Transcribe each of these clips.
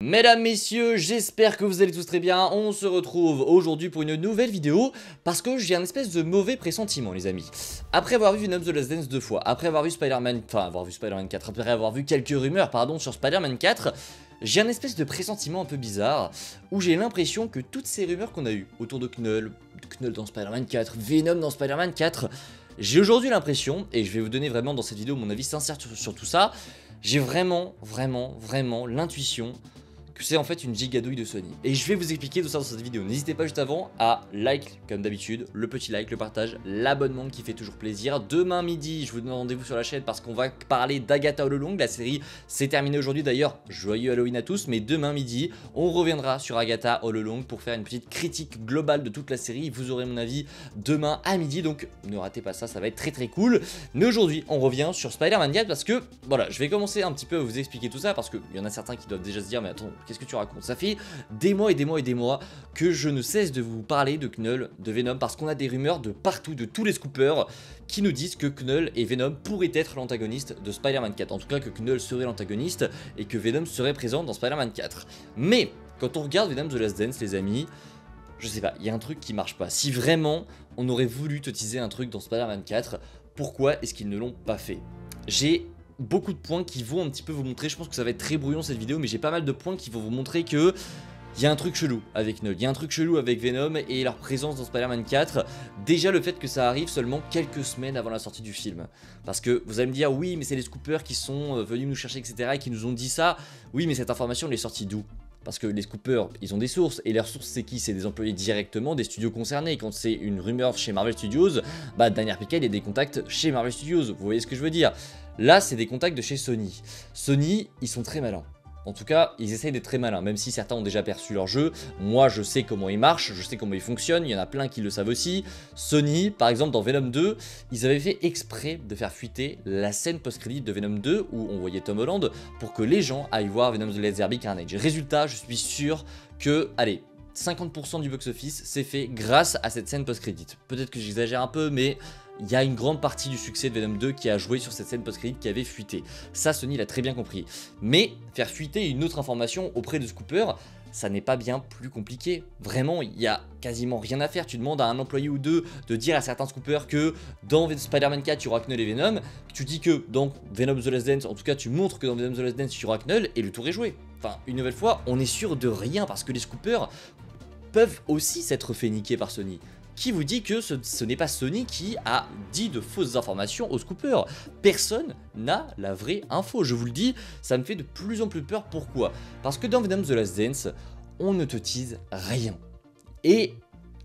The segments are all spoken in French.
Mesdames, messieurs, j'espère que vous allez tous très bien. On se retrouve aujourd'hui pour une nouvelle vidéo parce que j'ai un espèce de mauvais pressentiment, les amis. Après avoir vu Venom The Last Dance 2 fois, après avoir vu Spider-Man 4, après avoir vu quelques rumeurs, sur Spider-Man 4, j'ai un espèce de pressentiment un peu bizarre où j'ai l'impression que toutes ces rumeurs qu'on a eues autour de Knull dans Spider-Man 4, Venom dans Spider-Man 4, j'ai aujourd'hui l'impression, et je vais vous donner vraiment dans cette vidéo mon avis sincère sur tout ça, j'ai vraiment l'intuition que c'est en fait une gigadouille de Sony. Et je vais vous expliquer tout ça dans cette vidéo. N'hésitez pas juste avant à like, comme d'habitude, le petit like, le partage, l'abonnement qui fait toujours plaisir. Demain midi, je vous donne rendez-vous sur la chaîne parce qu'on va parler d'Agatha All Along. La série s'est terminée aujourd'hui d'ailleurs, joyeux Halloween à tous. Mais demain midi, on reviendra sur Agatha All Along pour faire une petite critique globale de toute la série. Vous aurez mon avis demain à midi, donc ne ratez pas ça, ça va être très cool. Mais aujourd'hui, on revient sur Spider-Man 4 parce que, voilà, je vais commencer un petit peu à vous expliquer tout ça parce qu'il y en a certains qui doivent déjà se dire, mais attends, qu'est-ce que tu racontes? Ça fait des mois que je ne cesse de vous parler de Knull, de Venom, parce qu'on a des rumeurs de partout, de tous les scoopers, qui nous disent que Knull et Venom pourraient être l'antagoniste de Spider-Man 4. En tout cas, que Knull serait l'antagoniste et que Venom serait présent dans Spider-Man 4. Mais, quand on regarde Venom The Last Dance, les amis, je sais pas, il y a un truc qui marche pas. Si vraiment on aurait voulu te teaser un truc dans Spider-Man 4, pourquoi est-ce qu'ils ne l'ont pas fait? J'ai beaucoup de points qui vont un petit peu vous montrer, je pense que ça va être très brouillon cette vidéo, mais j'ai pas mal de points qui vont vous montrer que il y a un truc chelou avec Knull, il y a un truc chelou avec Venom et leur présence dans Spider-Man 4. Déjà le fait que ça arrive seulement quelques semaines avant la sortie du film. Parce que vous allez me dire, oui mais c'est les scoopers qui sont venus nous chercher etc. et qui nous ont dit ça. Oui mais cette information elle est sortie d'où? Parce que les scoopers, ils ont des sources, et leurs sources c'est qui? C'est des employés directement des studios concernés. Et quand c'est une rumeur chez Marvel Studios, bah Daniel Picard il y a des contacts chez Marvel Studios, vous voyez ce que je veux dire? Là c'est des contacts de chez Sony. Sony, ils sont très malins. En tout cas, ils essayent d'être très malins, même si certains ont déjà perçu leur jeu. Moi, je sais comment il marche, je sais comment il fonctionne, il y en a plein qui le savent aussi. Sony, par exemple, dans Venom 2, ils avaient fait exprès de faire fuiter la scène post-crédit de Venom 2, où on voyait Tom Holland, pour que les gens aillent voir Venom The Laserbeak Carnage. Résultat, je suis sûr que, allez, 50% du box-office s'est fait grâce à cette scène post-crédit. Peut-être que j'exagère un peu, mais il y a une grande partie du succès de Venom 2 qui a joué sur cette scène post-crédit qui avait fuité. Ça, Sony l'a très bien compris. Mais faire fuiter une autre information auprès de Scooper, ça n'est pas bien plus compliqué. Vraiment, il y a quasiment rien à faire. Tu demandes à un employé ou deux de dire à certains Scoopers que dans Spider-Man 4, il y aura Knull et Venom. Tu dis que dans Venom The Last Dance, en tout cas, tu montres que dans Venom The Last Dance, il y aura Knull et le tour est joué. Enfin, une nouvelle fois, on est sûr de rien parce que les Scoopers peuvent aussi s'être fait niquer par Sony. Qui vous dit que ce n'est pas Sony qui a dit de fausses informations aux scoopers? Personne n'a la vraie info, je vous le dis, ça me fait de plus en plus peur. Pourquoi? Parce que dans Venom The Last Dance, on ne te tease rien. Et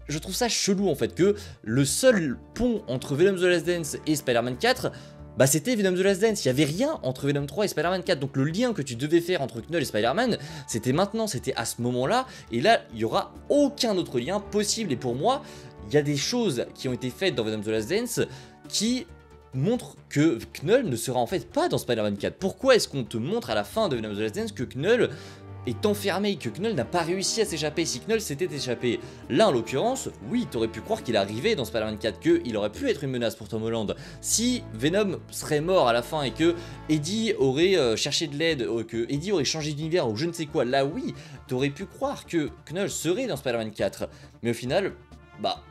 je trouve ça chelou en fait, que le seul pont entre Venom The Last Dance et Spider-Man 4, bah c'était Venom The Last Dance, il n'y avait rien entre Venom 3 et Spider-Man 4, donc le lien que tu devais faire entre Knull et Spider-Man, c'était maintenant, c'était à ce moment-là, et là, il n'y aura aucun autre lien possible, et pour moi, il y a des choses qui ont été faites dans Venom The Last Dance qui montrent que Knull ne sera en fait pas dans Spider-Man 4. Pourquoi est-ce qu'on te montre à la fin de Venom The Last Dance que Knull est enfermé, que Knull n'a pas réussi à s'échapper? Si Knull s'était échappé, là en l'occurrence, oui, t'aurais pu croire qu'il arrivait dans Spider-Man 4, qu'il aurait pu être une menace pour Tom Holland. Si Venom serait mort à la fin et que Eddie aurait cherché de l'aide, que Eddie aurait changé d'univers ou je ne sais quoi, là oui, t'aurais pu croire que Knull serait dans Spider-Man 4. Mais au final, bah...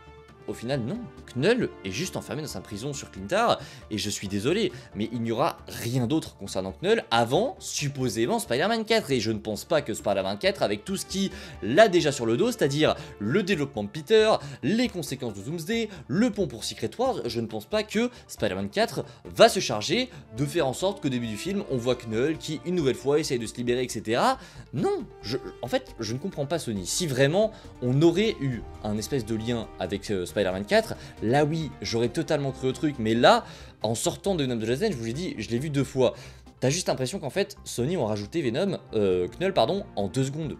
au final, non. Knull est juste enfermé dans sa prison sur Clintar, et je suis désolé, mais il n'y aura rien d'autre concernant Knull avant, supposément, Spider-Man 4, et je ne pense pas que Spider-Man 4, avec tout ce qui l'a déjà sur le dos, c'est-à-dire le développement de Peter, les conséquences de Doomsday, le pont pour Secret Wars, je ne pense pas que Spider-Man 4 va se charger de faire en sorte qu'au début du film, on voit Knull qui, une nouvelle fois, essaye de se libérer, etc. Non, en fait, je ne comprends pas Sony. Si vraiment on aurait eu un espèce de lien avec Spider-Man 4, là oui, j'aurais totalement cru au truc, mais là, en sortant de Venom The Last Dance, je vous l'ai dit, je l'ai vu 2 fois. T'as juste l'impression qu'en fait, Sony ont rajouté Knull, pardon, en 2 secondes.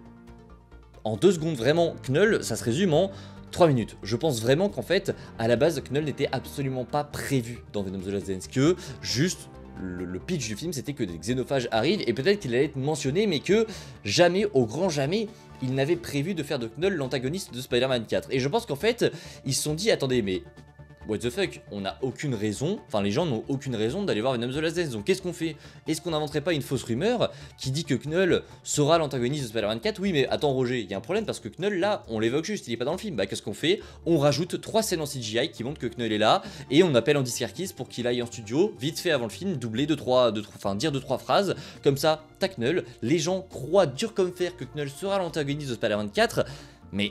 En 2 secondes, vraiment, Knull, ça se résume en 3 minutes. Je pense vraiment qu'en fait, à la base, Knull n'était absolument pas prévu dans Venom The Last Dance, que juste... Le pitch du film, c'était que des xénophages arrivent et peut-être qu'il allait être mentionné, mais que jamais, au grand jamais, ils n'avaient prévu de faire de Knull l'antagoniste de Spider-Man 4. Et je pense qu'en fait, ils se sont dit, attendez, mais what the fuck, on n'a aucune raison, enfin les gens n'ont aucune raison d'aller voir Venom The Last Dance, donc qu'est-ce qu'on fait? Est-ce qu'on n'inventerait pas une fausse rumeur qui dit que Knull sera l'antagoniste de Spider-Man 4? Oui mais attends Roger, il y a un problème parce que Knull là, on l'évoque juste, il est pas dans le film, bah qu'est-ce qu'on fait? On rajoute 3 scènes en CGI qui montrent que Knull est là, et on appelle Andy Serkis pour qu'il aille en studio, vite fait avant le film, doubler dire 2-3 phrases, comme ça, t'as Knull, les gens croient dur comme fer que Knull sera l'antagoniste de Spider-Man 4, mais...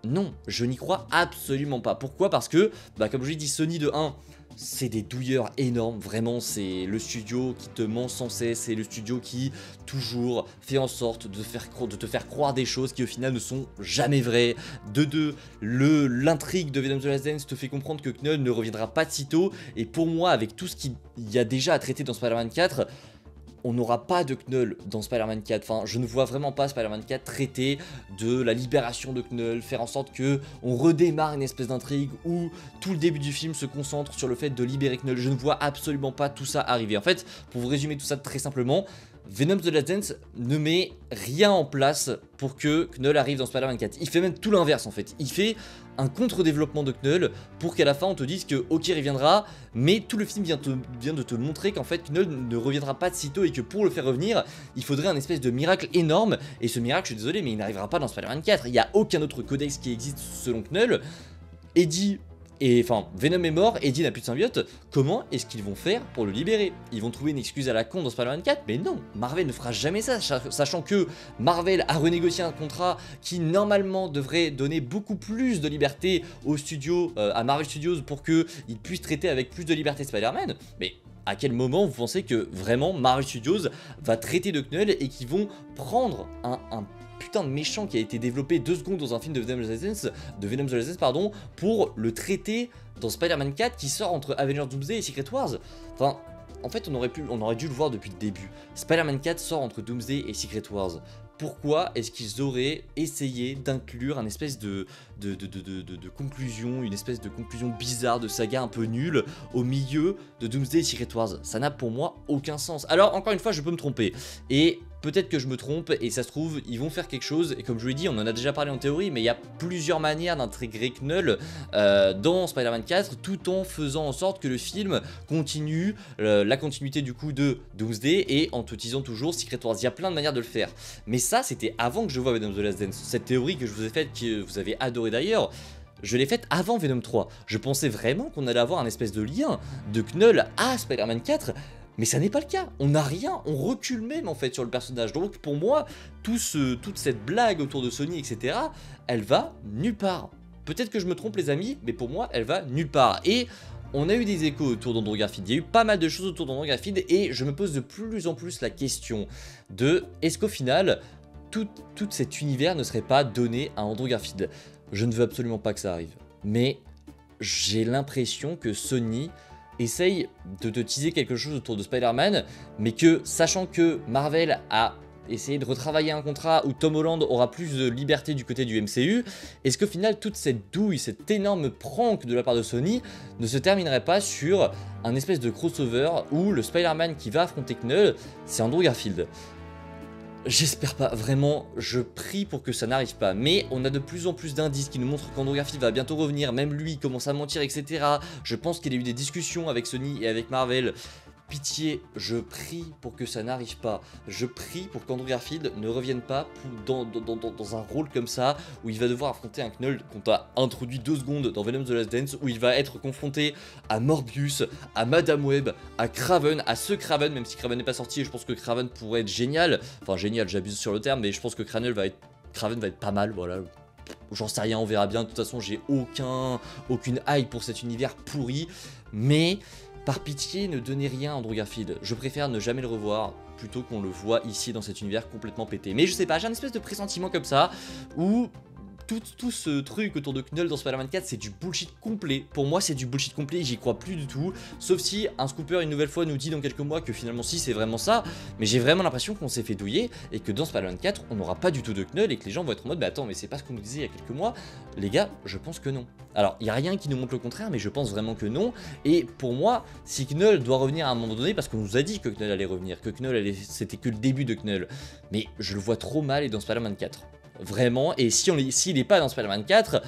non, je n'y crois absolument pas. Pourquoi? Parce que, bah, comme je l'ai dit, Sony de 1, c'est des douilleurs énormes, vraiment, c'est le studio qui te ment sans cesse, c'est le studio qui, toujours, fait en sorte de te faire croire des choses qui, au final, ne sont jamais vraies. De 2, l'intrigue de Venom The Last Dance te fait comprendre que Knull ne reviendra pas de sitôt, et pour moi, avec tout ce qu'il y a déjà à traiter dans Spider-Man 4, on n'aura pas de Knull dans Spider-Man 4, enfin je ne vois vraiment pas Spider-Man 4 traiter de la libération de Knull, faire en sorte que on redémarre une espèce d'intrigue où tout le début du film se concentre sur le fait de libérer Knull. Je ne vois absolument pas tout ça arriver. En fait, pour vous résumer tout ça très simplement, Venom The Last Dance ne met rien en place pour que Knull arrive dans Spider-Man 4. Il fait même tout l'inverse en fait. Il fait un contre-développement de Knull pour qu'à la fin on te dise que ok il reviendra, mais tout le film vient de te montrer qu'en fait Knull ne reviendra pas de sitôt et que pour le faire revenir, il faudrait un espèce de miracle énorme, et ce miracle, je suis désolé, mais il n'arrivera pas dans Spider-Man 4. Il n'y a aucun autre codex qui existe selon Knull. Eddie... et enfin, Venom est mort, Eddie n'a plus de symbiote, comment est-ce qu'ils vont faire pour le libérer? Ils vont trouver une excuse à la con dans Spider-Man 4? Mais non, Marvel ne fera jamais ça, sachant que Marvel a renégocié un contrat qui normalement devrait donner beaucoup plus de liberté au studio, à Marvel Studios, pour qu'ils puissent traiter avec plus de liberté Spider-Man. Mais à quel moment vous pensez que vraiment Marvel Studios va traiter de Knull et qu'ils vont prendre un putain de méchant qui a été développé 2 secondes dans un film de Venom The Last Dance, pardon, pour le traiter dans Spider-Man 4 qui sort entre Avengers Doomsday et Secret Wars? Enfin, en fait, on aurait dû le voir depuis le début. Spider-Man 4 sort entre Doomsday et Secret Wars. Pourquoi est-ce qu'ils auraient essayé d'inclure un espèce de conclusion, une espèce de conclusion bizarre de saga un peu nulle au milieu de Doomsday et Secret Wars? Ça n'a pour moi aucun sens. Alors, encore une fois, je peux me tromper. Et peut-être que je me trompe, et ça se trouve, ils vont faire quelque chose, et comme je vous l'ai dit, on en a déjà parlé en théorie, mais il y a plusieurs manières d'intégrer Knull dans Spider-Man 4, tout en faisant en sorte que le film continue, la continuité du coup de Doomsday, et en te disant toujours Secret Wars. Il y a plein de manières de le faire. Mais ça, c'était avant que je voie Venom The Last Dance. Cette théorie que je vous ai faite, que vous avez adoré d'ailleurs, je l'ai faite avant Venom 3. Je pensais vraiment qu'on allait avoir un espèce de lien de Knull à Spider-Man 4, mais ça n'est pas le cas, on n'a rien, on recule même en fait sur le personnage. Donc pour moi, toute cette blague autour de Sony, etc., elle va nulle part. Peut-être que je me trompe les amis, mais pour moi, elle va nulle part. Et on a eu des échos autour d'Andrew Garfield, il y a eu pas mal de choses autour d'Andrew Garfield, et je me pose de plus en plus la question de est-ce qu'au final, tout cet univers ne serait pas donné à Andrew Garfield? Je ne veux absolument pas que ça arrive, mais j'ai l'impression que Sony essaye de te teaser quelque chose autour de Spider-Man, mais que, sachant que Marvel a essayé de retravailler un contrat où Tom Holland aura plus de liberté du côté du MCU, est-ce qu'au final, toute cette douille, cette énorme prank de la part de Sony ne se terminerait pas sur un espèce de crossover où le Spider-Man qui va affronter Knull, c'est Andrew Garfield? J'espère pas, vraiment, je prie pour que ça n'arrive pas, mais on a de plus en plus d'indices qui nous montrent qu'Andrew Garfield va bientôt revenir, même lui commence à mentir, etc. Je pense qu'il y a eu des discussions avec Sony et avec Marvel. Pitié, je prie pour que ça n'arrive pas. Je prie pour qu'Andrew Garfield ne revienne pas dans un rôle comme ça, où il va devoir affronter un Knull qu'on t'a introduit 2 secondes dans Venom The Last Dance, où il va être confronté à Morbius, à Madame Web, à Kraven, à ce Kraven, même si Kraven n'est pas sorti, et je pense que Kraven pourrait être génial. Enfin génial, j'abuse sur le terme, mais je pense que Kraven va être pas mal, voilà. J'en sais rien, on verra bien. De toute façon, j'ai aucune hype pour cet univers pourri, mais par pitié, ne donnez rien à Andrew Garfield. Je préfère ne jamais le revoir plutôt qu'on le voit ici dans cet univers complètement pété. Mais je sais pas, j'ai un espèce de pressentiment comme ça où tout ce truc autour de Knull dans Spider-Man 4, c'est du bullshit complet. Pour moi, c'est du bullshit complet, j'y crois plus du tout. Sauf si un scooper une nouvelle fois nous dit dans quelques mois que finalement si, c'est vraiment ça. Mais j'ai vraiment l'impression qu'on s'est fait douiller et que dans Spider-Man 4, on n'aura pas du tout de Knull et que les gens vont être en mode, bah attends, mais c'est pas ce qu'on nous disait il y a quelques mois. Les gars, je pense que non. Alors, il n'y a rien qui nous montre le contraire, mais je pense vraiment que non. Et pour moi, si Knull doit revenir à un moment donné, parce qu'on nous a dit que Knull allait revenir, que Knull c'était que le début de Knull, mais je le vois trop mal et dans Spider-Man 4. Vraiment, et s'il n'est pas dans Spider-Man 4,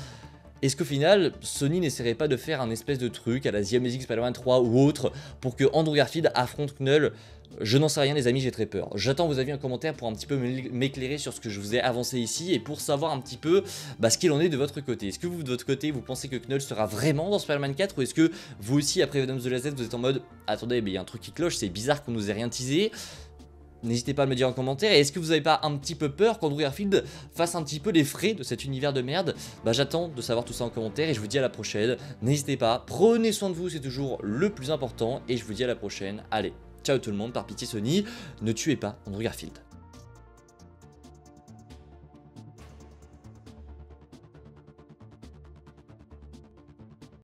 Est-ce qu'au final, Sony n'essaierait pas de faire un espèce de truc à la The Amazing Spider-Man 3 ou autre pour que Andrew Garfield affronte Knull? Je n'en sais rien les amis, j'ai très peur. J'attends vos avis en commentaire pour un petit peu m'éclairer sur ce que je vous ai avancé ici et pour savoir un petit peu ce qu'il en est de votre côté. Est-ce que vous de votre côté vous pensez que Knull sera vraiment dans Spider-Man 4 ou est-ce que vous aussi après Venom The Last Dance vous êtes en mode attendez mais il y a un truc qui cloche, c'est bizarre qu'on nous ait rien teasé? N'hésitez pas à me le dire en commentaire. Et est-ce que vous n'avez pas un petit peu peur qu'Andrew Garfield fasse un petit peu les frais de cet univers de merde? J'attends de savoir tout ça en commentaire et je vous dis à la prochaine. N'hésitez pas, prenez soin de vous, c'est toujours le plus important. Et je vous dis à la prochaine. Allez, ciao tout le monde, par pitié Sony, ne tuez pas Andrew Garfield.